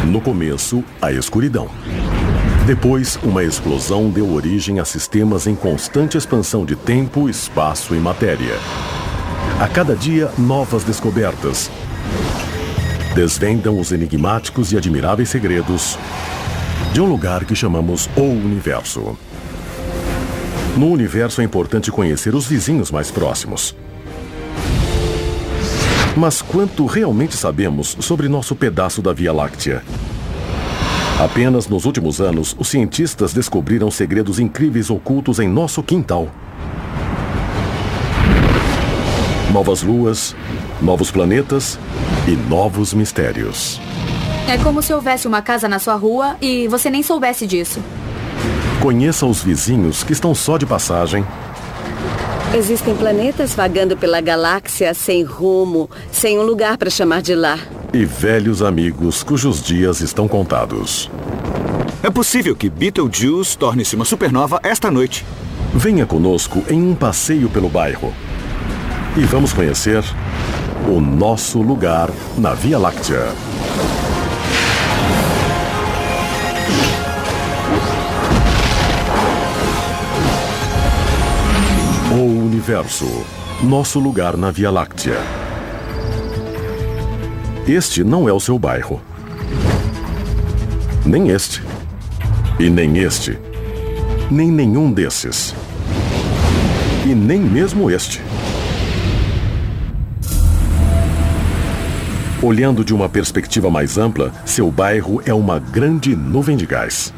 No começo, a escuridão. Depois, uma explosão deu origem a sistemas em constante expansão de tempo, espaço e matéria. A cada dia, novas descobertas desvendam os enigmáticos e admiráveis segredos de um lugar que chamamos o Universo. No universo é importante conhecer os vizinhos mais próximos. Mas quanto realmente sabemos sobre nosso pedaço da Via Láctea? Apenas nos últimos anos, os cientistas descobriram segredos incríveis ocultos em nosso quintal. Novas luas, novos planetas e novos mistérios. É como se houvesse uma casa na sua rua e você nem soubesse disso. Conheça os vizinhos que estão só de passagem. Existem planetas vagando pela galáxia sem rumo, sem um lugar para chamar de lar. E velhos amigos cujos dias estão contados. É possível que Betelgeuse torne-se uma supernova esta noite. Venha conosco em um passeio pelo bairro. E vamos conhecer o nosso lugar na Via Láctea. O Universo, nosso lugar na Via Láctea. Este não é o seu bairro. Nem este. E nem este. Nem nenhum desses. E nem mesmo este. Olhando de uma perspectiva mais ampla, seu bairro é uma grande nuvem de gás.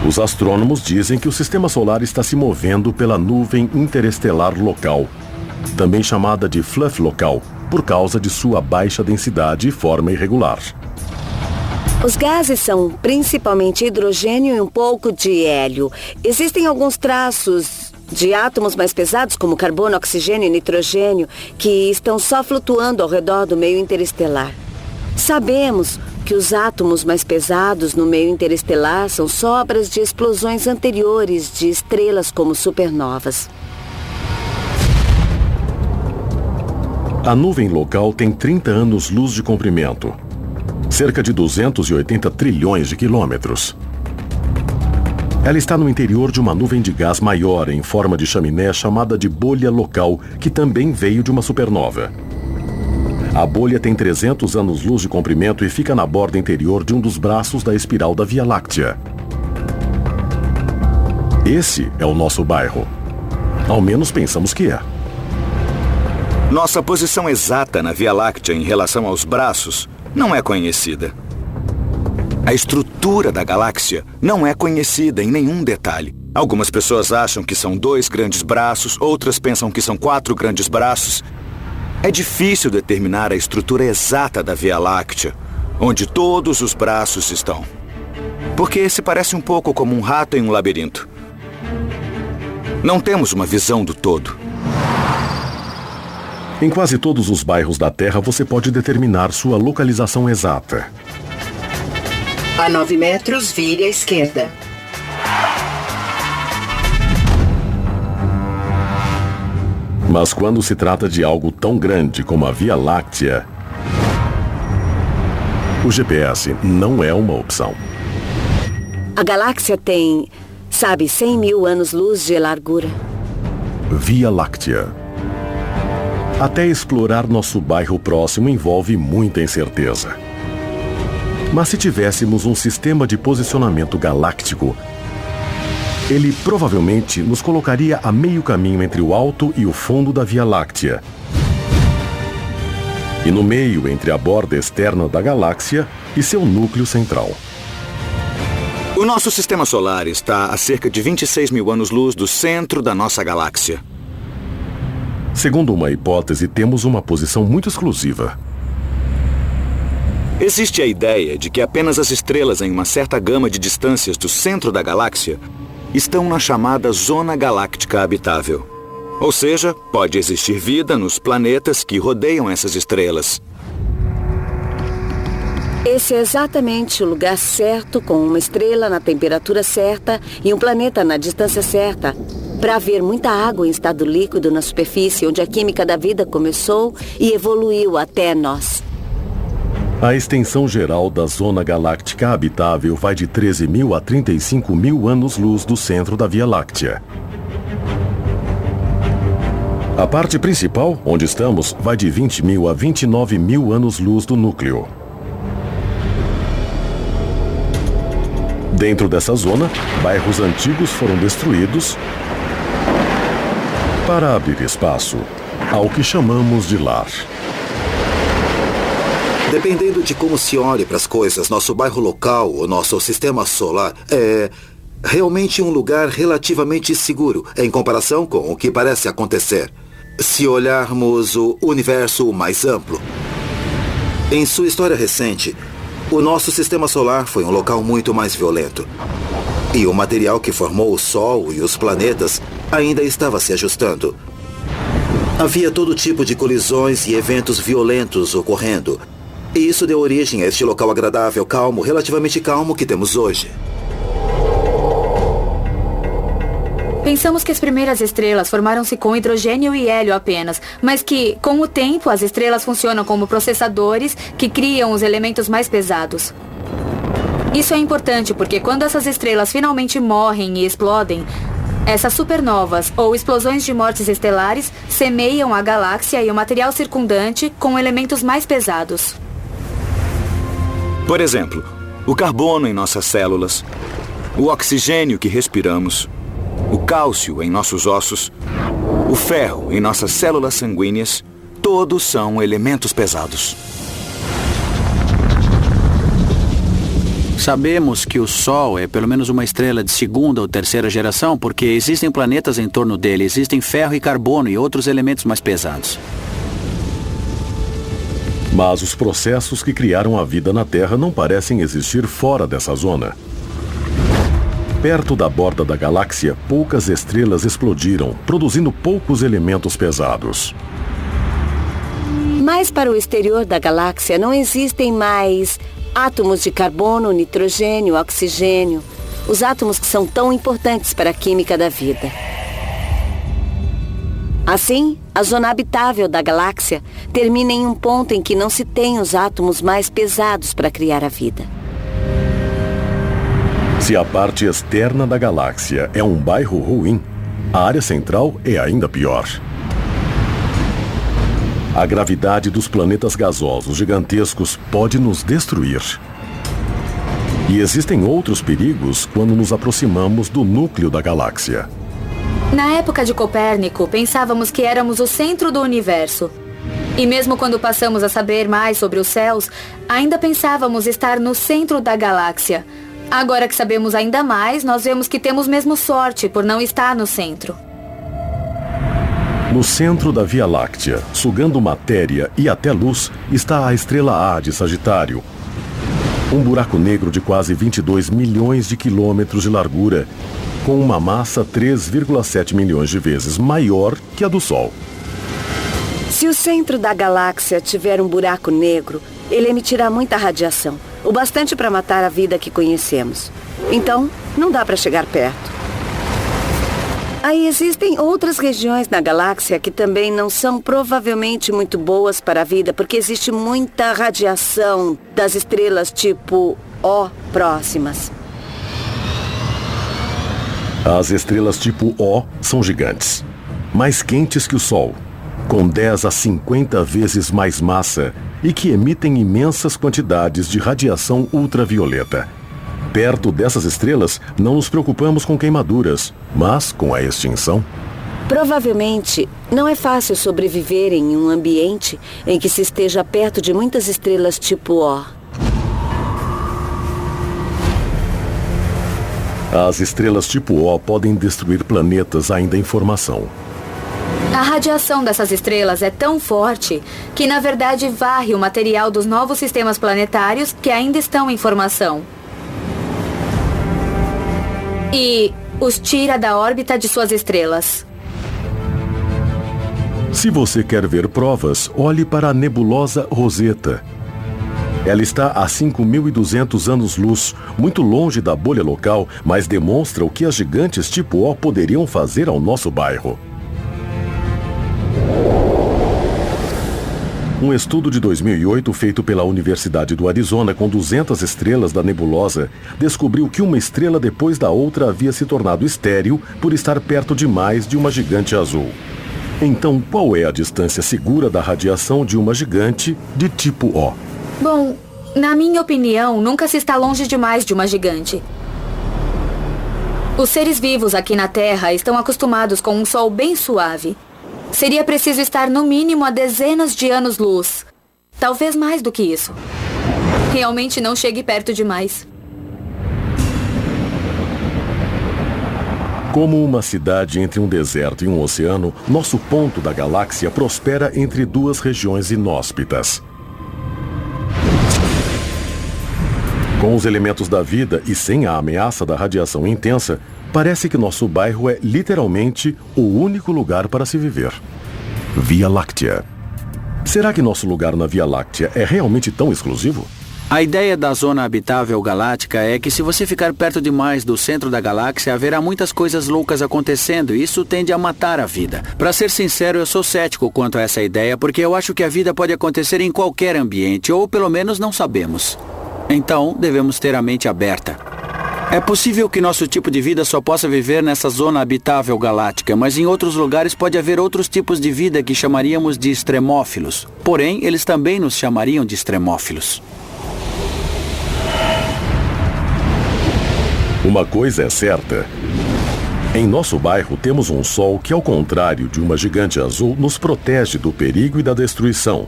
Os astrônomos dizem que o sistema solar está se movendo pela nuvem interestelar local, também chamada de fluff local, por causa de sua baixa densidade e forma irregular. Os gases são principalmente hidrogênio e um pouco de hélio. Existem alguns traços de átomos mais pesados, como carbono, oxigênio e nitrogênio, que estão só flutuando ao redor do meio interestelar. Sabemos que os átomos mais pesados no meio interestelar são sobras de explosões anteriores de estrelas como supernovas. A nuvem local tem 30 anos-luz de comprimento, cerca de 280 trilhões de quilômetros. Ela está no interior de uma nuvem de gás maior em forma de chaminé chamada de bolha local, que também veio de uma supernova. A bolha tem 300 anos-luz de comprimento e fica na borda interior de um dos braços da espiral da Via Láctea. Esse é o nosso bairro. Ao menos pensamos que é. Nossa posição exata na Via Láctea em relação aos braços não é conhecida. A estrutura da galáxia não é conhecida em nenhum detalhe. Algumas pessoas acham que são 2 grandes braços, outras pensam que são 4 grandes braços. É difícil determinar a estrutura exata da Via Láctea, onde todos os braços estão. Porque se parece um pouco como um rato em um labirinto. Não temos uma visão do todo. Em quase todos os bairros da Terra você pode determinar sua localização exata. A 9 metros, vire à esquerda. Mas quando se trata de algo tão grande como a Via Láctea, o GPS não é uma opção. A galáxia tem, 100 mil anos-luz de largura. Via Láctea. Até explorar nosso bairro próximo envolve muita incerteza. Mas se tivéssemos um sistema de posicionamento galáctico, ele provavelmente nos colocaria a meio caminho entre o alto e o fundo da Via Láctea. E no meio entre a borda externa da galáxia e seu núcleo central. O nosso sistema solar está a cerca de 26 mil anos-luz do centro da nossa galáxia. Segundo uma hipótese, temos uma posição muito exclusiva. Existe a ideia de que apenas as estrelas em uma certa gama de distâncias do centro da galáxia estão na chamada Zona Galáctica Habitável. Ou seja, pode existir vida nos planetas que rodeiam essas estrelas. Esse é exatamente o lugar certo, com uma estrela na temperatura certa e um planeta na distância certa, para haver muita água em estado líquido na superfície, onde a química da vida começou e evoluiu até nós. A extensão geral da zona galáctica habitável vai de 13.000 a 35.000 anos-luz do centro da Via Láctea. A parte principal, onde estamos, vai de 20.000 a 29.000 anos-luz do núcleo. Dentro dessa zona, bairros antigos foram destruídos para abrir espaço ao que chamamos de lar. Dependendo de como se olhe para as coisas, nosso bairro local, o nosso sistema solar, é realmente um lugar relativamente seguro em comparação com o que parece acontecer. Se olharmos o universo mais amplo. Em sua história recente, o nosso sistema solar foi um local muito mais violento. E o material que formou o Sol e os planetas ainda estava se ajustando. Havia todo tipo de colisões e eventos violentos ocorrendo. E isso deu origem a este local agradável, calmo, relativamente calmo que temos hoje. Pensamos que as primeiras estrelas formaram-se com hidrogênio e hélio apenas, mas que, com o tempo, as estrelas funcionam como processadores que criam os elementos mais pesados. Isso é importante porque quando essas estrelas finalmente morrem e explodem, essas supernovas ou explosões de mortes estelares semeiam a galáxia e o material circundante com elementos mais pesados. Por exemplo, o carbono em nossas células, o oxigênio que respiramos, o cálcio em nossos ossos, o ferro em nossas células sanguíneas, todos são elementos pesados. Sabemos que o Sol é pelo menos uma estrela de segunda ou terceira geração porque existem planetas em torno dele, existem ferro e carbono e outros elementos mais pesados. Mas os processos que criaram a vida na Terra não parecem existir fora dessa zona. Perto da borda da galáxia, poucas estrelas explodiram, produzindo poucos elementos pesados. Mas para o exterior da galáxia não existem mais átomos de carbono, nitrogênio, oxigênio. Os átomos que são tão importantes para a química da vida. Assim, a zona habitável da galáxia termina em um ponto em que não se tem os átomos mais pesados para criar a vida. Se a parte externa da galáxia é um bairro ruim, a área central é ainda pior. A gravidade dos planetas gasosos gigantescos pode nos destruir. E existem outros perigos quando nos aproximamos do núcleo da galáxia. Na época de Copérnico, pensávamos que éramos o centro do universo. E mesmo quando passamos a saber mais sobre os céus, ainda pensávamos estar no centro da galáxia. Agora que sabemos ainda mais, nós vemos que temos mesmo sorte por não estar no centro. No centro da Via Láctea, sugando matéria e até luz, está a estrela A de Sagitário. Um buraco negro de quase 22 milhões de quilômetros de largura, com uma massa 3,7 milhões de vezes maior que a do Sol. Se o centro da galáxia tiver um buraco negro, ele emitirá muita radiação, o bastante para matar a vida que conhecemos. Então, não dá para chegar perto. Aí existem outras regiões na galáxia que também não são provavelmente muito boas para a vida, porque existe muita radiação das estrelas tipo O próximas. As estrelas tipo O são gigantes, mais quentes que o Sol, com 10 a 50 vezes mais massa e que emitem imensas quantidades de radiação ultravioleta. Perto dessas estrelas, não nos preocupamos com queimaduras, mas com a extinção. Provavelmente, não é fácil sobreviver em um ambiente em que se esteja perto de muitas estrelas tipo O. As estrelas tipo O podem destruir planetas ainda em formação. A radiação dessas estrelas é tão forte que, na verdade, varre o material dos novos sistemas planetários que ainda estão em formação. E os tira da órbita de suas estrelas. Se você quer ver provas, olhe para a nebulosa Rosetta. Ela está a 5.200 anos-luz, muito longe da bolha local, mas demonstra o que as gigantes tipo O poderiam fazer ao nosso bairro. Um estudo de 2008 feito pela Universidade do Arizona com 200 estrelas da nebulosa descobriu que uma estrela depois da outra havia se tornado estéril por estar perto demais de uma gigante azul. Então, qual é a distância segura da radiação de uma gigante de tipo O? Bom, na minha opinião, nunca se está longe demais de uma gigante. Os seres vivos aqui na Terra estão acostumados com um sol bem suave. Seria preciso estar no mínimo a dezenas de anos-luz. Talvez mais do que isso. Realmente não chegue perto demais. Como uma cidade entre um deserto e um oceano, nosso ponto da galáxia prospera entre duas regiões inóspitas. Com os elementos da vida e sem a ameaça da radiação intensa, parece que nosso bairro é literalmente o único lugar para se viver. Via Láctea. Será que nosso lugar na Via Láctea é realmente tão exclusivo? A ideia da zona habitável galáctica é que se você ficar perto demais do centro da galáxia, haverá muitas coisas loucas acontecendo e isso tende a matar a vida. Para ser sincero, eu sou cético quanto a essa ideia porque eu acho que a vida pode acontecer em qualquer ambiente, ou pelo menos não sabemos. Então, devemos ter a mente aberta. É possível que nosso tipo de vida só possa viver nessa zona habitável galáctica, mas em outros lugares pode haver outros tipos de vida que chamaríamos de extremófilos. Porém, eles também nos chamariam de extremófilos. Uma coisa é certa. Em nosso bairro temos um sol que, ao contrário de uma gigante azul, nos protege do perigo e da destruição.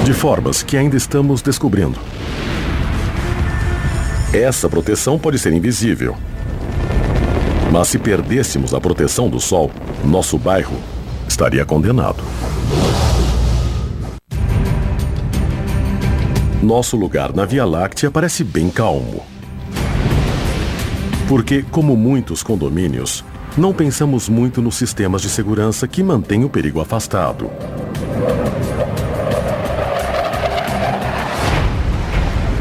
De formas que ainda estamos descobrindo. Essa proteção pode ser invisível. Mas se perdêssemos a proteção do sol, nosso bairro estaria condenado. Nosso lugar na Via Láctea parece bem calmo. Porque, como muitos condomínios, não pensamos muito nos sistemas de segurança que mantêm o perigo afastado.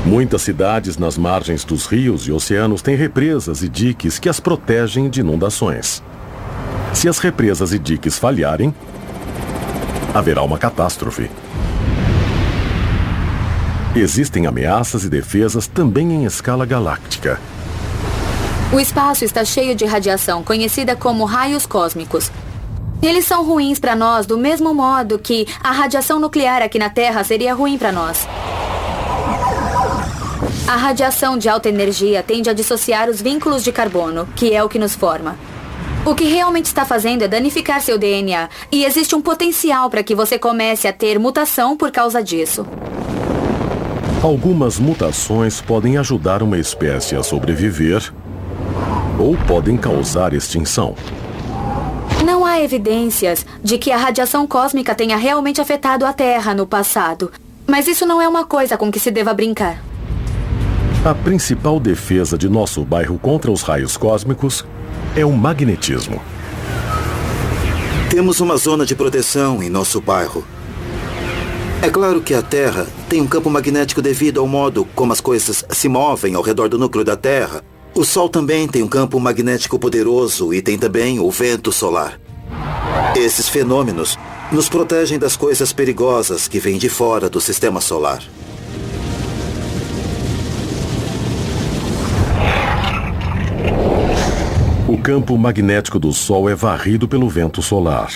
Muitas cidades nas margens dos rios e oceanos têm represas e diques que as protegem de inundações. Se as represas e diques falharem, haverá uma catástrofe. Existem ameaças e defesas também em escala galáctica. O espaço está cheio de radiação, conhecida como raios cósmicos. Eles são ruins para nós do mesmo modo que a radiação nuclear aqui na Terra seria ruim para nós. A radiação de alta energia tende a dissociar os vínculos de carbono, que é o que nos forma. O que realmente está fazendo é danificar seu DNA, e existe um potencial para que você comece a ter mutação por causa disso. Algumas mutações podem ajudar uma espécie a sobreviver ou podem causar extinção. Não há evidências de que a radiação cósmica tenha realmente afetado a Terra no passado, mas isso não é uma coisa com que se deva brincar. A principal defesa de nosso bairro contra os raios cósmicos é o magnetismo. Temos uma zona de proteção em nosso bairro. É claro que a Terra tem um campo magnético devido ao modo como as coisas se movem ao redor do núcleo da Terra. O Sol também tem um campo magnético poderoso e tem também o vento solar. Esses fenômenos nos protegem das coisas perigosas que vêm de fora do sistema solar. O campo magnético do Sol é varrido pelo vento solar.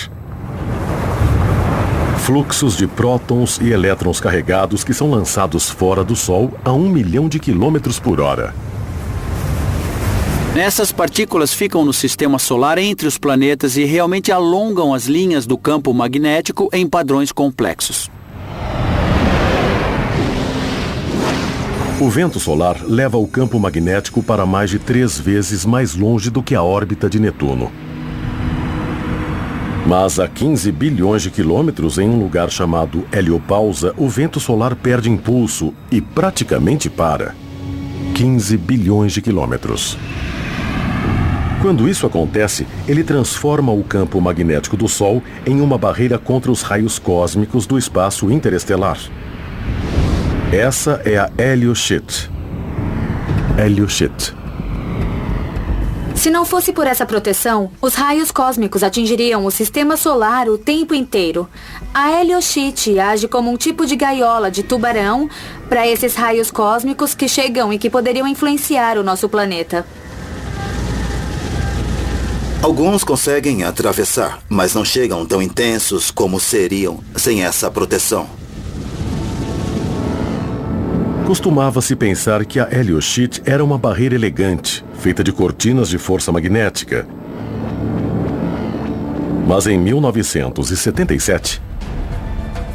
Fluxos de prótons e elétrons carregados que são lançados fora do Sol a 1 milhão de quilômetros por hora. Essas partículas ficam no sistema solar entre os planetas e realmente alongam as linhas do campo magnético em padrões complexos. O vento solar leva o campo magnético para mais de 3 vezes mais longe do que a órbita de Netuno. Mas a 15 bilhões de quilômetros em um lugar chamado heliopausa, o vento solar perde impulso e praticamente para. 15 bilhões de quilômetros. Quando isso acontece, ele transforma o campo magnético do Sol em uma barreira contra os raios cósmicos do espaço interestelar. Essa é a heliosheet. Heliosheet. Se não fosse por essa proteção, os raios cósmicos atingiriam o sistema solar o tempo inteiro. A helioscite age como um tipo de gaiola de tubarão para esses raios cósmicos que chegam e que poderiam influenciar o nosso planeta. Alguns conseguem atravessar, mas não chegam tão intensos como seriam sem essa proteção. Costumava-se pensar que a helioscite era uma barreira elegante, feita de cortinas de força magnética. Mas em 1977,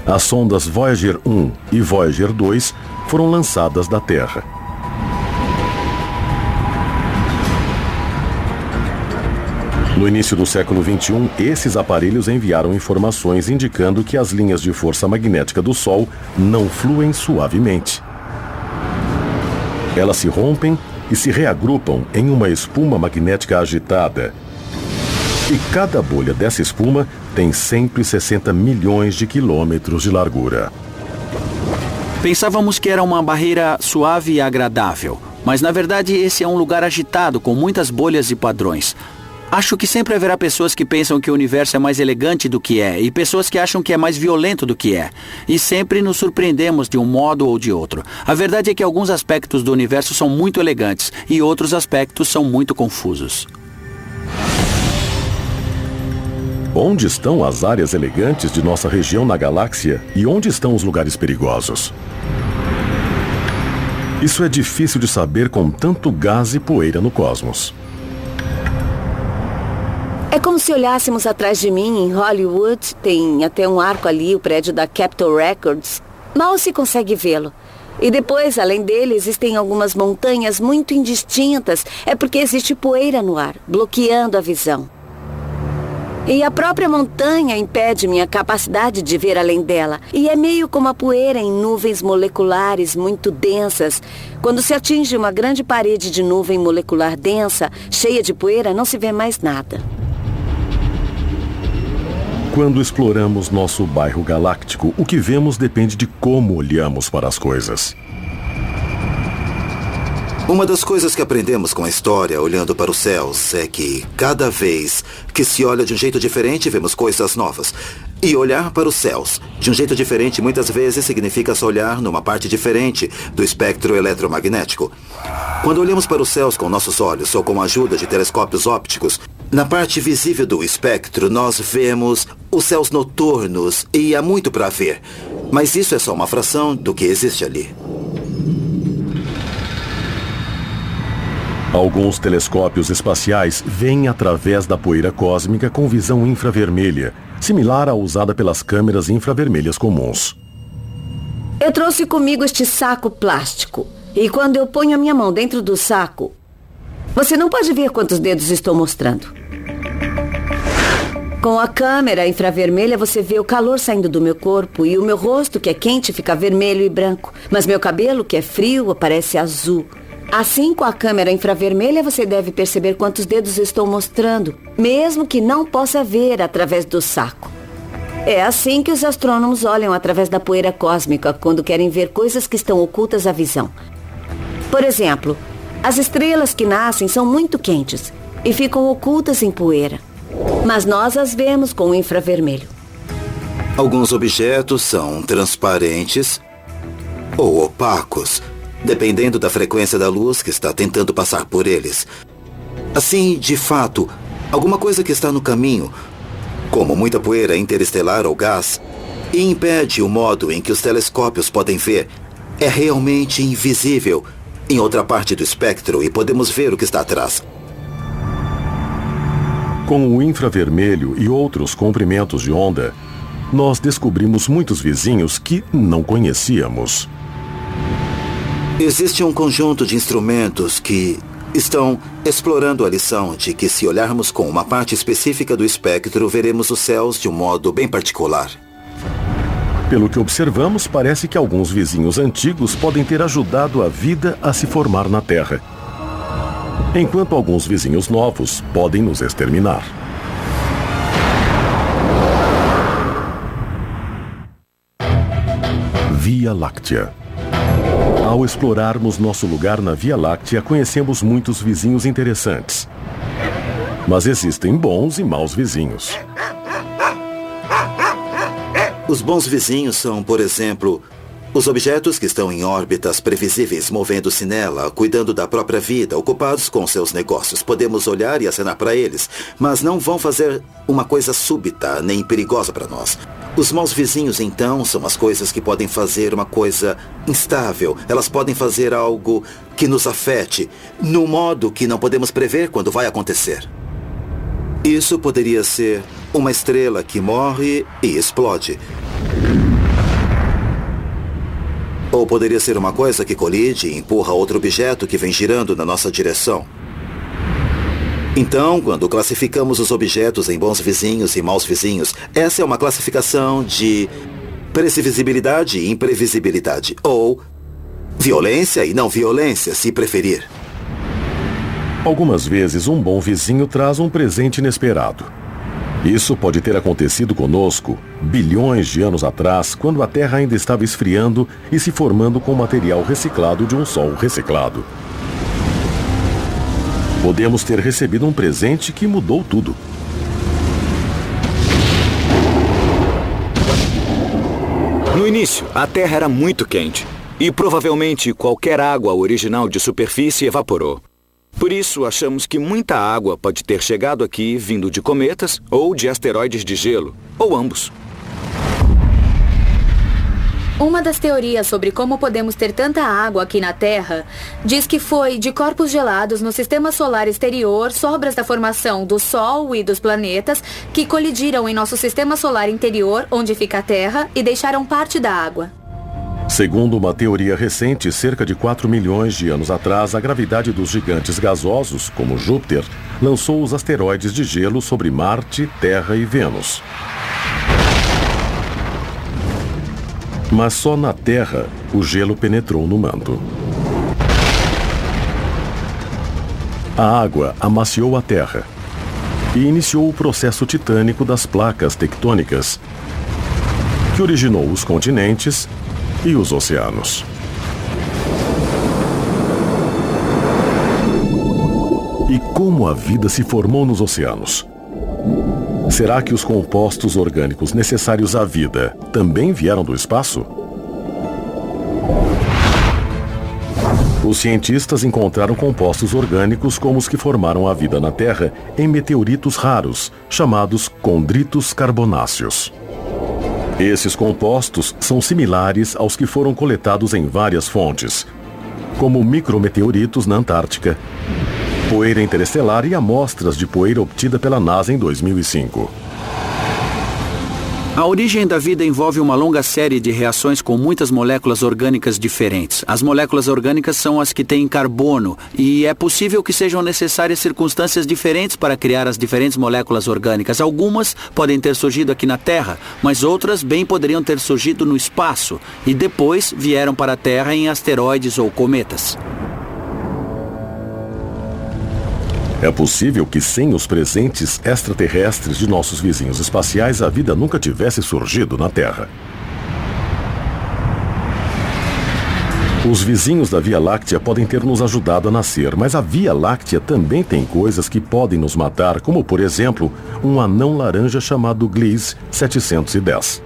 as sondas Voyager 1 e Voyager 2 foram lançadas da Terra. No início do século XXI, esses aparelhos enviaram informações indicando que as linhas de força magnética do Sol não fluem suavemente. Elas se rompem e se reagrupam em uma espuma magnética agitada. E cada bolha dessa espuma tem 160 milhões de quilômetros de largura. Pensávamos que era uma barreira suave e agradável, mas na verdade esse é um lugar agitado com muitas bolhas e padrões. Acho que sempre haverá pessoas que pensam que o universo é mais elegante do que é e pessoas que acham que é mais violento do que é. E sempre nos surpreendemos de um modo ou de outro. A verdade é que alguns aspectos do universo são muito elegantes e outros aspectos são muito confusos. Onde estão as áreas elegantes de nossa região na galáxia e onde estão os lugares perigosos? Isso é difícil de saber com tanto gás e poeira no cosmos. É como se olhássemos atrás de mim em Hollywood, tem até um arco ali, o prédio da Capitol Records. Mal se consegue vê-lo. E depois, além dele, existem algumas montanhas muito indistintas. É porque existe poeira no ar, bloqueando a visão. E a própria montanha impede minha capacidade de ver além dela. E é meio como a poeira em nuvens moleculares muito densas. Quando se atinge uma grande parede de nuvem molecular densa, cheia de poeira, não se vê mais nada. Quando exploramos nosso bairro galáctico, o que vemos depende de como olhamos para as coisas. Uma das coisas que aprendemos com a história, olhando para os céus, é que cada vez que se olha de um jeito diferente, vemos coisas novas. E olhar para os céus de um jeito diferente muitas vezes significa só olhar numa parte diferente do espectro eletromagnético. Quando olhamos para os céus com nossos olhos ou com a ajuda de telescópios ópticos, na parte visível do espectro, nós vemos os céus noturnos e há muito para ver. Mas isso é só uma fração do que existe ali. Alguns telescópios espaciais veem através da poeira cósmica com visão infravermelha, similar à usada pelas câmeras infravermelhas comuns. Eu trouxe comigo este saco plástico. E quando eu ponho a minha mão dentro do saco, você não pode ver quantos dedos estou mostrando. Com a câmera infravermelha, você vê o calor saindo do meu corpo e o meu rosto, que é quente, fica vermelho e branco. Mas meu cabelo, que é frio, aparece azul. Assim, com a câmera infravermelha, você deve perceber quantos dedos estou mostrando, mesmo que não possa ver através do saco. É assim que os astrônomos olham através da poeira cósmica quando querem ver coisas que estão ocultas à visão. Por exemplo, as estrelas que nascem são muito quentes e ficam ocultas em poeira. Mas nós as vemos com o infravermelho. Alguns objetos são transparentes ou opacos, dependendo da frequência da luz que está tentando passar por eles. Assim, de fato, alguma coisa que está no caminho, como muita poeira interestelar ou gás, e impede o modo em que os telescópios podem ver, é realmente invisível em outra parte do espectro e podemos ver o que está atrás. Com o infravermelho e outros comprimentos de onda, nós descobrimos muitos vizinhos que não conhecíamos. Existe um conjunto de instrumentos que estão explorando a lição de que se olharmos com uma parte específica do espectro, veremos os céus de um modo bem particular. Pelo que observamos, parece que alguns vizinhos antigos podem ter ajudado a vida a se formar na Terra, enquanto alguns vizinhos novos podem nos exterminar. Via Láctea. Ao explorarmos nosso lugar na Via Láctea, conhecemos muitos vizinhos interessantes. Mas existem bons e maus vizinhos. Os bons vizinhos são, por exemplo, os objetos que estão em órbitas previsíveis, movendo-se nela, cuidando da própria vida, ocupados com seus negócios. Podemos olhar e acenar para eles, mas não vão fazer uma coisa súbita nem perigosa para nós. Os maus vizinhos, então, são as coisas que podem fazer uma coisa instável. Elas podem fazer algo que nos afete, no modo que não podemos prever quando vai acontecer. Isso poderia ser uma estrela que morre e explode. Ou poderia ser uma coisa que colide e empurra outro objeto que vem girando na nossa direção. Então, quando classificamos os objetos em bons vizinhos e maus vizinhos, essa é uma classificação de previsibilidade e imprevisibilidade, ou violência e não violência, se preferir. Algumas vezes, um bom vizinho traz um presente inesperado. Isso pode ter acontecido conosco bilhões de anos atrás, quando a Terra ainda estava esfriando e se formando com material reciclado de um Sol reciclado. Podemos ter recebido um presente que mudou tudo. No início, a Terra era muito quente e provavelmente qualquer água original de superfície evaporou. Por isso, achamos que muita água pode ter chegado aqui vindo de cometas ou de asteroides de gelo, ou ambos. Uma das teorias sobre como podemos ter tanta água aqui na Terra diz que foi de corpos gelados no sistema solar exterior, sobras da formação do Sol e dos planetas, que colidiram em nosso sistema solar interior, onde fica a Terra, e deixaram parte da água. Segundo uma teoria recente, cerca de 4 milhões de anos atrás, a gravidade dos gigantes gasosos, como Júpiter, lançou os asteroides de gelo sobre Marte, Terra e Vênus. Mas só na Terra o gelo penetrou no manto. A água amaciou a Terra e iniciou o processo titânico das placas tectônicas, que originou os continentes e os oceanos. E como a vida se formou nos oceanos? Será que os compostos orgânicos necessários à vida também vieram do espaço? Os cientistas encontraram compostos orgânicos como os que formaram a vida na Terra em meteoritos raros, chamados condritos carbonáceos. Esses compostos são similares aos que foram coletados em várias fontes, como micrometeoritos na Antártica, poeira interestelar e amostras de poeira obtida pela NASA em 2005. A origem da vida envolve uma longa série de reações com muitas moléculas orgânicas diferentes. As moléculas orgânicas são as que têm carbono, e é possível que sejam necessárias circunstâncias diferentes para criar as diferentes moléculas orgânicas. Algumas podem ter surgido aqui na Terra, mas outras bem poderiam ter surgido no espaço, e depois vieram para a Terra em asteroides ou cometas. É possível que sem os presentes extraterrestres de nossos vizinhos espaciais, a vida nunca tivesse surgido na Terra. Os vizinhos da Via Láctea podem ter nos ajudado a nascer, mas a Via Láctea também tem coisas que podem nos matar, como, por exemplo, um anão laranja chamado Gliese 710.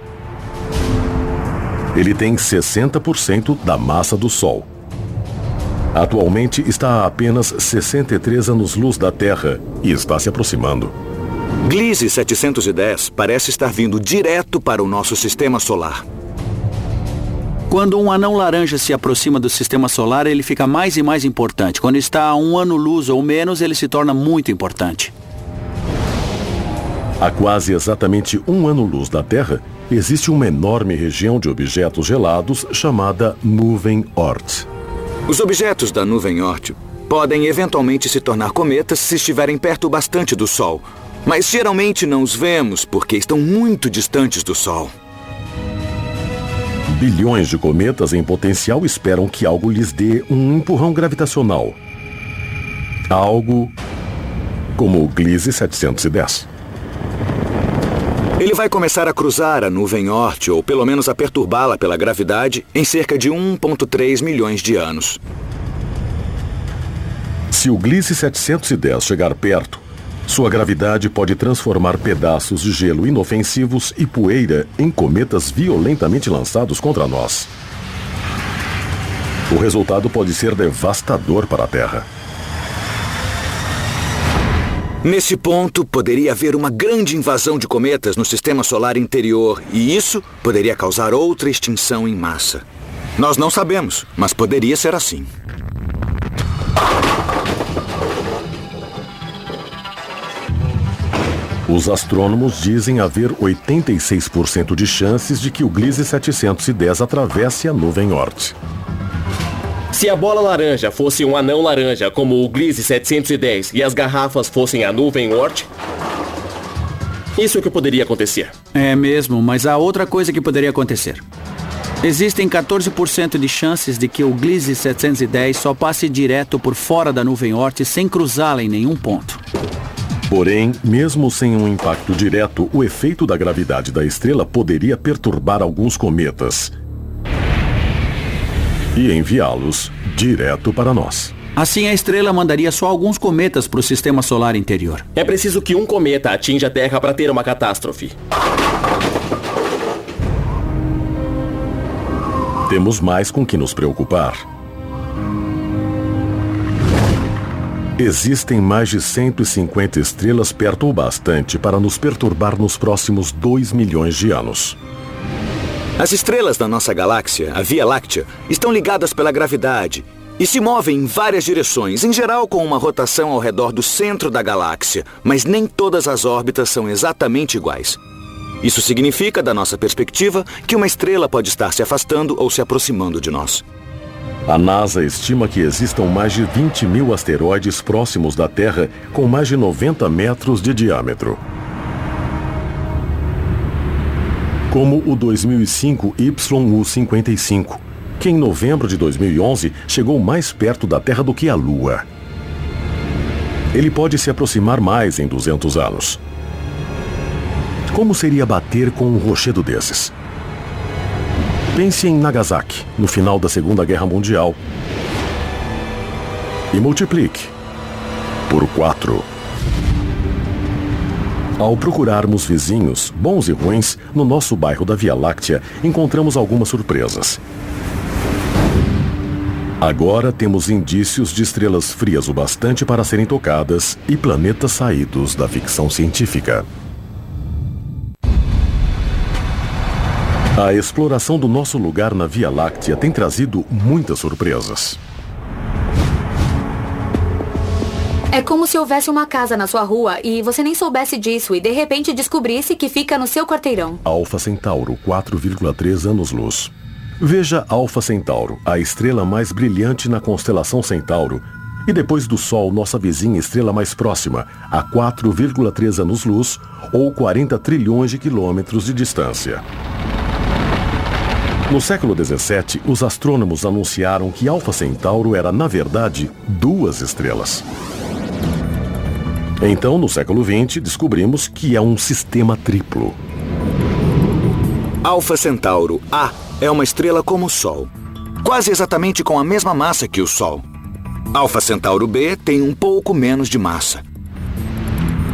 Ele tem 60% da massa do Sol. Atualmente está a apenas 63 anos-luz da Terra e está se aproximando. Gliese 710 parece estar vindo direto para o nosso sistema solar. Quando um anão laranja se aproxima do sistema solar, ele fica mais e mais importante. Quando está a 1 ano-luz ou menos, ele se torna muito importante. A quase exatamente 1 ano-luz da Terra, existe uma enorme região de objetos gelados chamada nuvem Oort. Os objetos da nuvem Oort podem eventualmente se tornar cometas se estiverem perto bastante do Sol, mas geralmente não os vemos porque estão muito distantes do Sol. Bilhões de cometas em potencial esperam que algo lhes dê um empurrão gravitacional. Algo como o Gliese 710. Ele vai começar a cruzar a nuvem Oort, ou pelo menos a perturbá-la pela gravidade, em cerca de 1,3 milhões de anos. Se o Gliese 710 chegar perto, Sua gravidade pode transformar pedaços de gelo inofensivos e poeira em cometas violentamente lançados contra nós. O resultado pode ser devastador para a Terra. Nesse ponto, poderia haver uma grande invasão de cometas no sistema solar interior, e isso poderia causar outra extinção em massa. Nós não sabemos, mas poderia ser assim. Os astrônomos dizem haver 86% de chances de que o Gliese 710 atravesse a nuvem Oort. Se a bola laranja fosse um anão laranja, como o Gliese 710, e as garrafas fossem a nuvem Oort, isso é o que poderia acontecer. É mesmo, mas há outra coisa que poderia acontecer. Existem 14% de chances de que o Gliese 710 só passe direto por fora da nuvem Oort sem cruzá-la em nenhum ponto. Porém, mesmo sem um impacto direto, o efeito da gravidade da estrela poderia perturbar alguns cometas e enviá-los direto para nós. Assim, a estrela mandaria só alguns cometas para o sistema solar interior. É preciso que um cometa atinja a Terra para ter uma catástrofe. Temos mais com que nos preocupar. Existem mais de 150 estrelas perto o bastante para nos perturbar nos próximos 2 milhões de anos. As estrelas da nossa galáxia, a Via Láctea, estão ligadas pela gravidade e se movem em várias direções, em geral com uma rotação ao redor do centro da galáxia, mas nem todas as órbitas são exatamente iguais. Isso significa, da nossa perspectiva, que uma estrela pode estar se afastando ou se aproximando de nós. A NASA estima que existam mais de 20 mil asteroides próximos da Terra com mais de 90 metros de diâmetro. Como o 2005 YU-55, que em novembro de 2011 chegou mais perto da Terra do que a Lua. Ele pode se aproximar mais em 200 anos. Como seria bater com um rochedo desses? Pense em Nagasaki, no final da Segunda Guerra Mundial. E multiplique por 4. Ao procurarmos vizinhos, bons e ruins, no nosso bairro da Via Láctea, encontramos algumas surpresas. Agora temos indícios de estrelas frias o bastante para serem tocadas e planetas saídos da ficção científica. A exploração do nosso lugar na Via Láctea tem trazido muitas surpresas. É como se houvesse uma casa na sua rua e você nem soubesse disso e de repente descobrisse que fica no seu quarteirão. Alfa Centauro, 4,3 anos-luz. Veja Alfa Centauro, a estrela mais brilhante na constelação Centauro, e depois do Sol, nossa vizinha estrela mais próxima, a 4,3 anos-luz, ou 40 trilhões de quilômetros de distância. No século XVII, os astrônomos anunciaram que Alfa Centauro era, na verdade, 2 estrelas. Então, no século XX, descobrimos que é um sistema triplo. Alfa Centauro A é uma estrela como o Sol, quase exatamente com a mesma massa que o Sol. Alfa Centauro B tem um pouco menos de massa.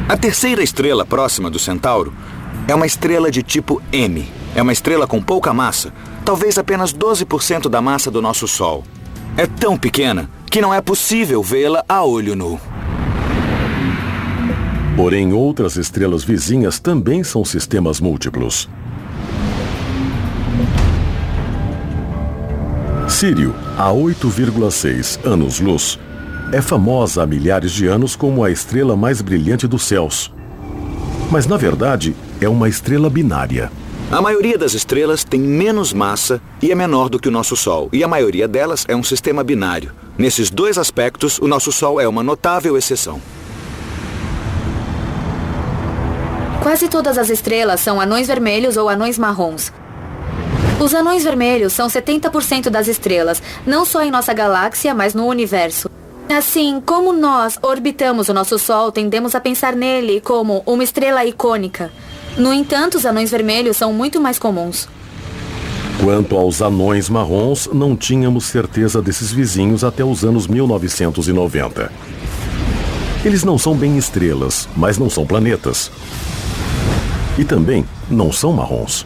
A terceira estrela próxima do Centauro é uma estrela de tipo M. É uma estrela com pouca massa, talvez apenas 12% da massa do nosso Sol. É tão pequena que não é possível vê-la a olho nu. Porém, outras estrelas vizinhas também são sistemas múltiplos. Sírio, a 8,6 anos-luz, é famosa há milhares de anos como a estrela mais brilhante dos céus. Mas, na verdade, é uma estrela binária. A maioria das estrelas tem menos massa e é menor do que o nosso Sol, e a maioria delas é um sistema binário. Nesses 2 aspectos, o nosso Sol é uma notável exceção. Quase todas as estrelas são anões vermelhos ou anões marrons. Os anões vermelhos são 70% das estrelas, não só em nossa galáxia, mas no universo. Assim, como nós orbitamos o nosso Sol, tendemos a pensar nele como uma estrela icônica. No entanto, os anões vermelhos são muito mais comuns. Quanto aos anões marrons, não tínhamos certeza desses vizinhos até os anos 1990. Eles não são bem estrelas, mas não são planetas. E também não são marrons.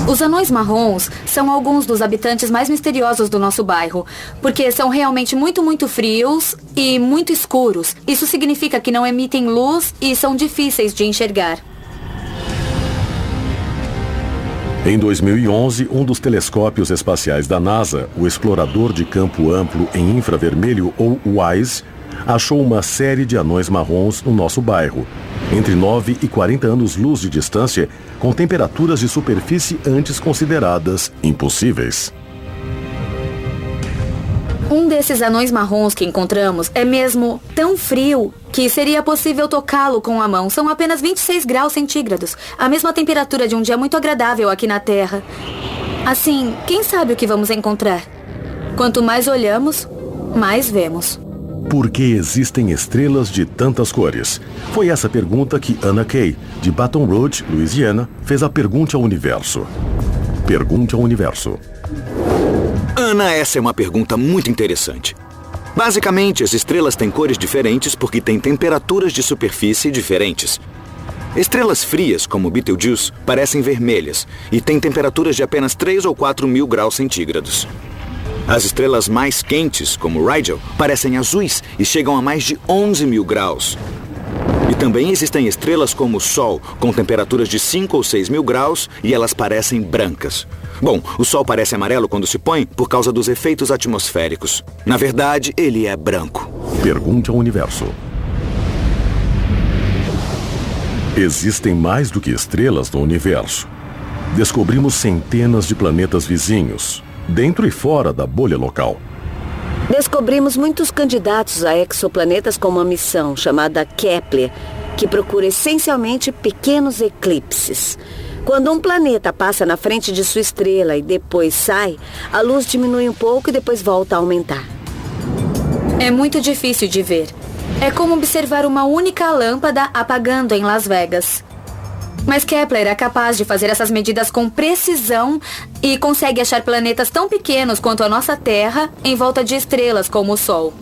Os anões marrons são alguns dos habitantes mais misteriosos do nosso bairro, porque são realmente muito frios e muito escuros. Isso significa que não emitem luz e são difíceis de enxergar. Em 2011, um dos telescópios espaciais da NASA, o Explorador de Campo Amplo em Infravermelho, ou WISE, achou uma série de anões marrons no nosso bairro, entre 9 e 40 anos-luz de distância, com temperaturas de superfície antes consideradas impossíveis. Um desses anões marrons que encontramos é mesmo tão frio que seria possível tocá-lo com a mão. São apenas 26 graus centígrados, a mesma temperatura de um dia muito agradável aqui na Terra. Assim, quem sabe o que vamos encontrar? Quanto mais olhamos, mais vemos. Por que existem estrelas de tantas cores? Foi essa pergunta que Anna Kay, de Baton Rouge, Louisiana, fez a Pergunte ao Universo. Pergunte ao Universo. Ana, essa é uma pergunta muito interessante. Basicamente, as estrelas têm cores diferentes porque têm temperaturas de superfície diferentes. Estrelas frias, como Betelgeuse, parecem vermelhas e têm temperaturas de apenas 3 ou 4 mil graus centígrados. As estrelas mais quentes, como Rigel, parecem azuis e chegam a mais de 11 mil graus. E também existem estrelas como o Sol, com temperaturas de 5 ou 6 mil graus e elas parecem brancas. Bom, o Sol parece amarelo quando se põe por causa dos efeitos atmosféricos. Na verdade, ele é branco. Pergunte ao Universo. Existem mais do que estrelas no universo. Descobrimos centenas de planetas vizinhos, dentro e fora da bolha local. Descobrimos muitos candidatos a exoplanetas com uma missão chamada Kepler, que procura essencialmente pequenos eclipses. Quando um planeta passa na frente de sua estrela e depois sai, a luz diminui um pouco e depois volta a aumentar. É muito difícil de ver. É como observar uma única lâmpada apagando em Las Vegas. Mas Kepler é capaz de fazer essas medidas com precisão e consegue achar planetas tão pequenos quanto a nossa Terra em volta de estrelas como o Sol.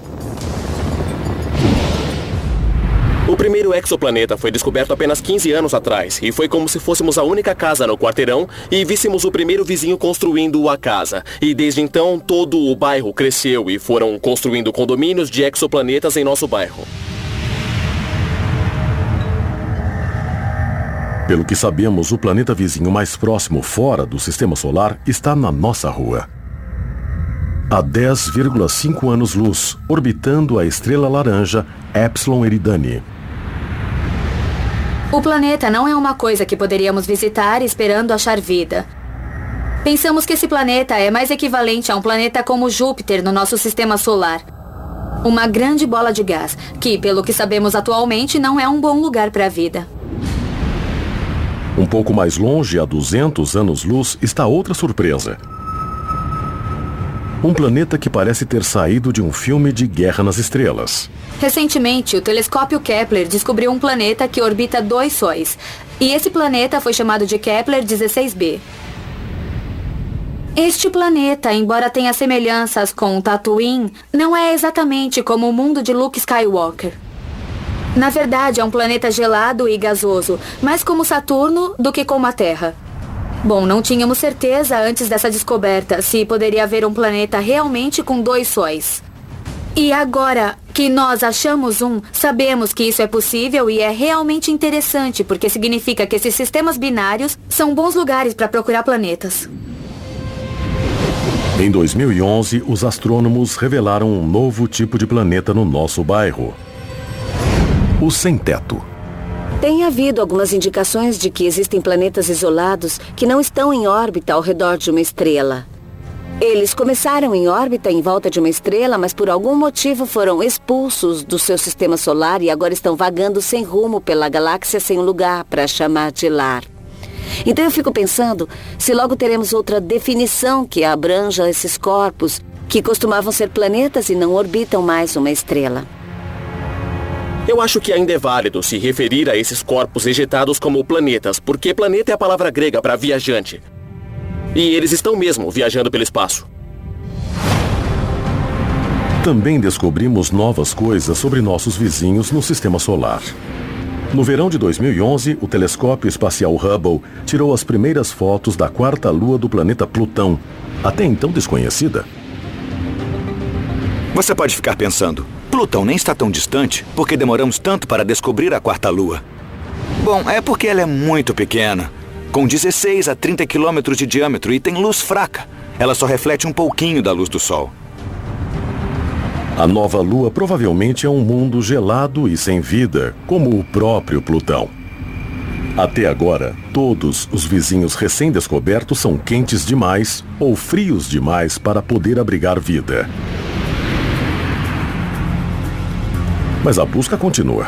O primeiro exoplaneta foi descoberto apenas 15 anos atrás e foi como se fôssemos a única casa no quarteirão e víssemos o primeiro vizinho construindo a casa. E desde então todo o bairro cresceu e foram construindo condomínios de exoplanetas em nosso bairro. Pelo que sabemos, o planeta vizinho mais próximo fora do Sistema Solar está na nossa rua. A 10,5 anos-luz, orbitando a estrela laranja Epsilon Eridani. O planeta não é uma coisa que poderíamos visitar esperando achar vida. Pensamos que esse planeta é mais equivalente a um planeta como Júpiter no nosso Sistema Solar. Uma grande bola de gás, que, pelo que sabemos atualmente, não é um bom lugar para a vida. Um pouco mais longe, a 200 anos-luz, está outra surpresa. Um planeta que parece ter saído de um filme de Guerra nas Estrelas. Recentemente, o telescópio Kepler descobriu um planeta que orbita 2 sóis. E esse planeta foi chamado de Kepler 16b. Este planeta, embora tenha semelhanças com Tatooine, não é exatamente como o mundo de Luke Skywalker. Na verdade, é um planeta gelado e gasoso, mais como Saturno do que como a Terra. Bom, não tínhamos certeza antes dessa descoberta se poderia haver um planeta realmente com 2 sóis. E agora que nós achamos um, sabemos que isso é possível e é realmente interessante, porque significa que esses sistemas binários são bons lugares para procurar planetas. Em 2011, os astrônomos revelaram um novo tipo de planeta no nosso bairro. O sem-teto. Tem havido algumas indicações de que existem planetas isolados que não estão em órbita ao redor de uma estrela. Eles começaram em órbita em volta de uma estrela, mas por algum motivo foram expulsos do seu sistema solar e agora estão vagando sem rumo pela galáxia sem lugar para chamar de lar. Então eu fico pensando se logo teremos outra definição que abranja esses corpos que costumavam ser planetas e não orbitam mais uma estrela. Eu acho que ainda é válido se referir a esses corpos ejetados como planetas, porque planeta é a palavra grega para viajante. E eles estão mesmo viajando pelo espaço. Também descobrimos novas coisas sobre nossos vizinhos no Sistema Solar. No verão de 2011, o telescópio espacial Hubble tirou as primeiras fotos da quarta lua do planeta Plutão, até então desconhecida. Você pode ficar pensando, Plutão nem está tão distante, porque demoramos tanto para descobrir a quarta lua. Bom, é porque ela é muito pequena, com 16 a 30 quilômetros de diâmetro e tem luz fraca. Ela só reflete um pouquinho da luz do Sol. A nova lua provavelmente é um mundo gelado e sem vida, como o próprio Plutão. Até agora, todos os vizinhos recém-descobertos são quentes demais ou frios demais para poder abrigar vida. Mas a busca continua.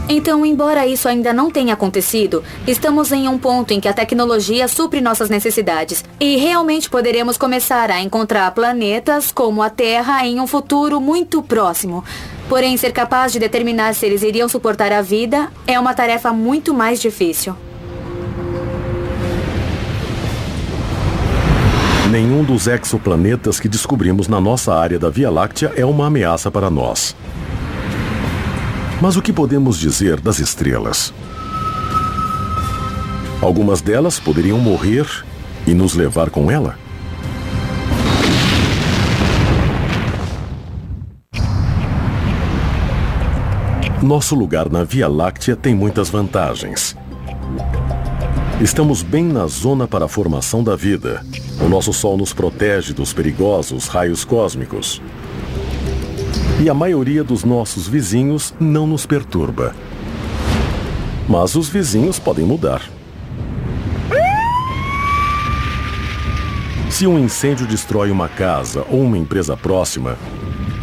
Então, embora isso ainda não tenha acontecido, estamos em um ponto em que a tecnologia supre nossas necessidades. E realmente poderemos começar a encontrar planetas como a Terra em um futuro muito próximo. Porém, ser capaz de determinar se eles iriam suportar a vida é uma tarefa muito mais difícil. Nenhum dos exoplanetas que descobrimos na nossa área da Via Láctea é uma ameaça para nós. Mas o que podemos dizer das estrelas? Algumas delas poderiam morrer e nos levar com ela? Nosso lugar na Via Láctea tem muitas vantagens. Estamos bem na zona para a formação da vida. O nosso Sol nos protege dos perigosos raios cósmicos. E a maioria dos nossos vizinhos não nos perturba. Mas os vizinhos podem mudar. Se um incêndio destrói uma casa ou uma empresa próxima,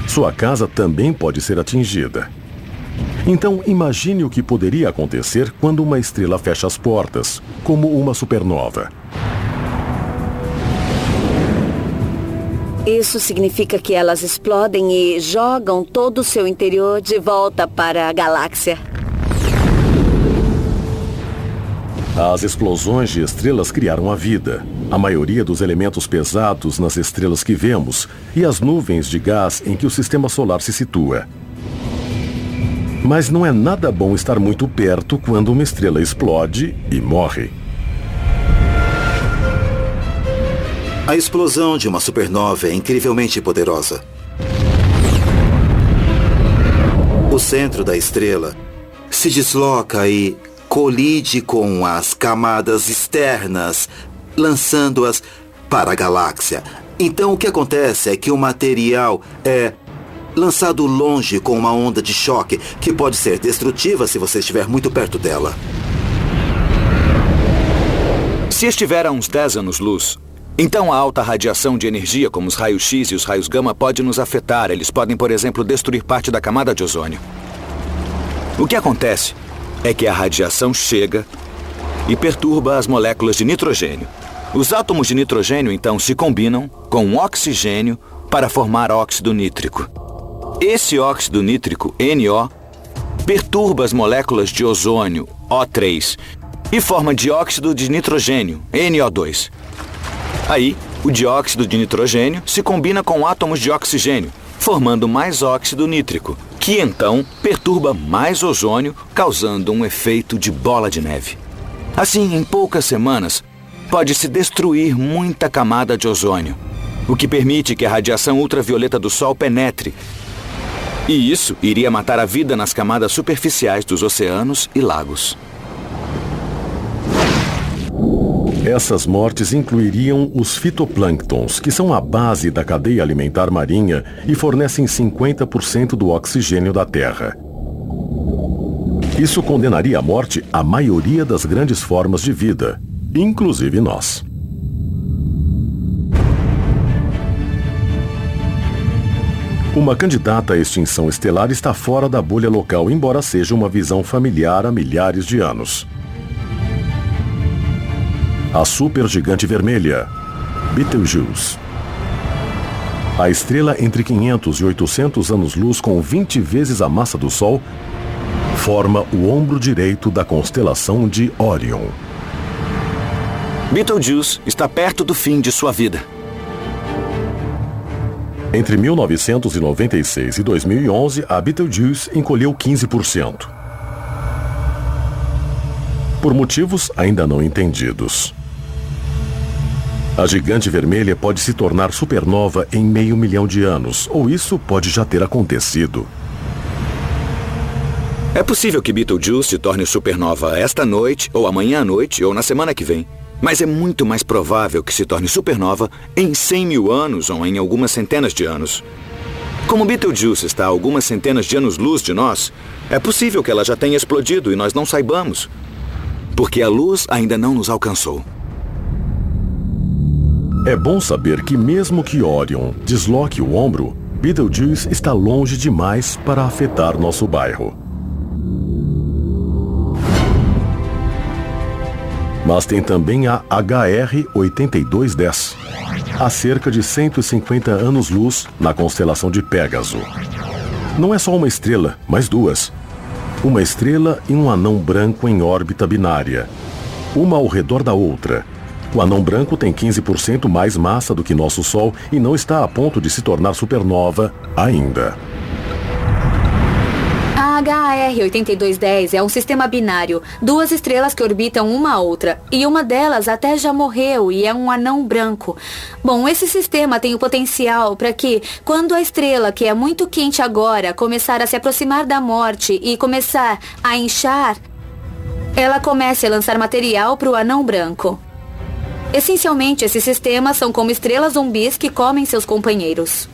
sua casa também pode ser atingida. Então, imagine o que poderia acontecer quando uma estrela fecha as portas, como uma supernova. Isso significa que elas explodem e jogam todo o seu interior de volta para a galáxia. As explosões de estrelas criaram a vida, a maioria dos elementos pesados nas estrelas que vemos e as nuvens de gás em que o sistema solar se situa. Mas não é nada bom estar muito perto quando uma estrela explode e morre. A explosão de uma supernova é incrivelmente poderosa. O centro da estrela se desloca e colide com as camadas externas, lançando-as para a galáxia. Então o que acontece é que o material é lançado longe com uma onda de choque que pode ser destrutiva se você estiver muito perto dela. Se estiver a uns 10 anos-luz, então a alta radiação de energia, como os raios X e os raios gama, pode nos afetar. Eles podem, por exemplo, destruir parte da camada de ozônio. O que acontece é que a radiação chega e perturba as moléculas de nitrogênio. Os átomos de nitrogênio, então, se combinam com o oxigênio para formar óxido nítrico. Esse óxido nítrico, NO, perturba as moléculas de ozônio, O3, e forma dióxido de nitrogênio, NO2. Aí, o dióxido de nitrogênio se combina com átomos de oxigênio, formando mais óxido nítrico, que então perturba mais ozônio, causando um efeito de bola de neve. Assim, em poucas semanas, pode-se destruir muita camada de ozônio, o que permite que a radiação ultravioleta do Sol penetre. E isso iria matar a vida nas camadas superficiais dos oceanos e lagos. Essas mortes incluiriam os fitoplânctons, que são a base da cadeia alimentar marinha e fornecem 50% do oxigênio da Terra. Isso condenaria à morte a maioria das grandes formas de vida, inclusive nós. Uma candidata à extinção estelar está fora da bolha local, embora seja uma visão familiar há milhares de anos. A supergigante vermelha, Betelgeuse. A estrela entre 500 e 800 anos-luz com 20 vezes a massa do Sol forma o ombro direito da constelação de Órion. Betelgeuse está perto do fim de sua vida. Entre 1996 e 2011, a Betelgeuse encolheu 15%. Por motivos ainda não entendidos. A gigante vermelha pode se tornar supernova em 500 mil de anos, ou isso pode já ter acontecido. É possível que Betelgeuse se torne supernova esta noite, ou amanhã à noite, ou na semana que vem. Mas é muito mais provável que se torne supernova em 100 mil anos ou em algumas centenas de anos. Como Betelgeuse está a algumas centenas de anos-luz de nós, é possível que ela já tenha explodido e nós não saibamos. Porque a luz ainda não nos alcançou. É bom saber que mesmo que Orion desloque o ombro, Betelgeuse está longe demais para afetar nosso bairro. Mas tem também a HR 8210, a cerca de 150 anos-luz na constelação de Pégaso. Não é só uma estrela, mas duas. Uma estrela e um anão branco em órbita binária, uma ao redor da outra. O anão branco tem 15% mais massa do que nosso Sol e não está a ponto de se tornar supernova ainda. A HR 8210 é um sistema binário, duas estrelas que orbitam uma a outra, e uma delas até já morreu e é um anão branco. Bom, esse sistema tem o potencial para que, quando a estrela, que é muito quente agora, começar a se aproximar da morte e começar a inchar, ela comece a lançar material para o anão branco. Essencialmente, esses sistemas são como estrelas zumbis que comem seus companheiros.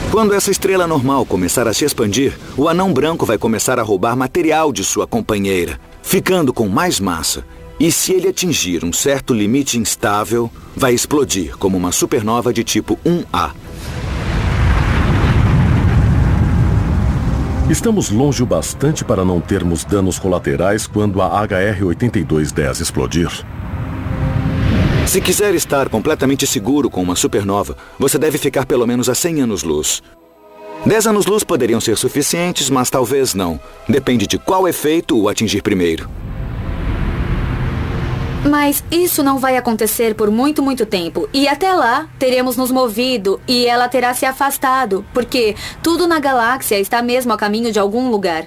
Quando essa estrela normal começar a se expandir, o anão branco vai começar a roubar material de sua companheira, ficando com mais massa. E se ele atingir um certo limite instável, vai explodir como uma supernova de tipo 1A. Estamos longe o bastante para não termos danos colaterais quando a HR 8210 explodir. Se quiser estar completamente seguro com uma supernova, você deve ficar pelo menos a 100 anos-luz. 10 anos-luz poderiam ser suficientes, mas talvez não. Depende de qual efeito o atingir primeiro. Mas isso não vai acontecer por muito, muito tempo. E até lá, teremos nos movido e ela terá se afastado, porque tudo na galáxia está mesmo a caminho de algum lugar.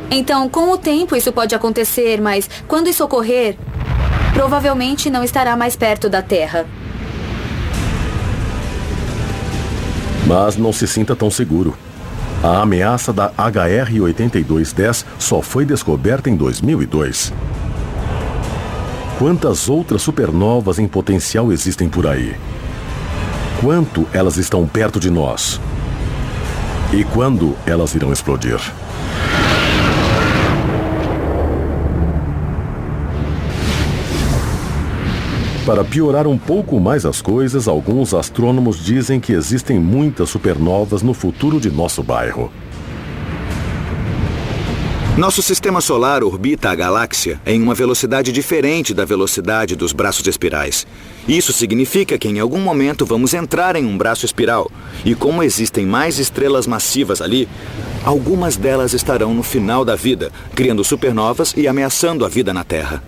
Então, com o tempo isso pode acontecer, mas quando isso ocorrer, provavelmente não estará mais perto da Terra. Mas não se sinta tão seguro. A ameaça da HR 8210 só foi descoberta em 2002. Quantas outras supernovas em potencial existem por aí? Quanto elas estão perto de nós? E quando elas irão explodir? Para piorar um pouco mais as coisas, alguns astrônomos dizem que existem muitas supernovas no futuro de nosso bairro. Nosso sistema solar orbita a galáxia em uma velocidade diferente da velocidade dos braços espirais. Isso significa que em algum momento vamos entrar em um braço espiral. E como existem mais estrelas massivas ali, algumas delas estarão no final da vida, criando supernovas e ameaçando a vida na Terra.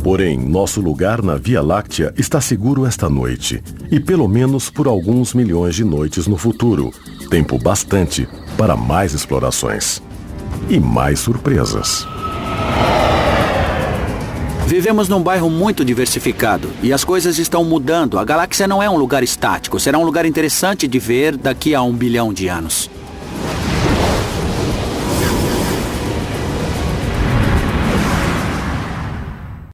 Porém, nosso lugar na Via Láctea está seguro esta noite, e pelo menos por alguns milhões de noites no futuro. Tempo bastante para mais explorações. E mais surpresas. Vivemos num bairro muito diversificado e as coisas estão mudando. A galáxia não é um lugar estático, será um lugar interessante de ver daqui a 1 bilhão de anos.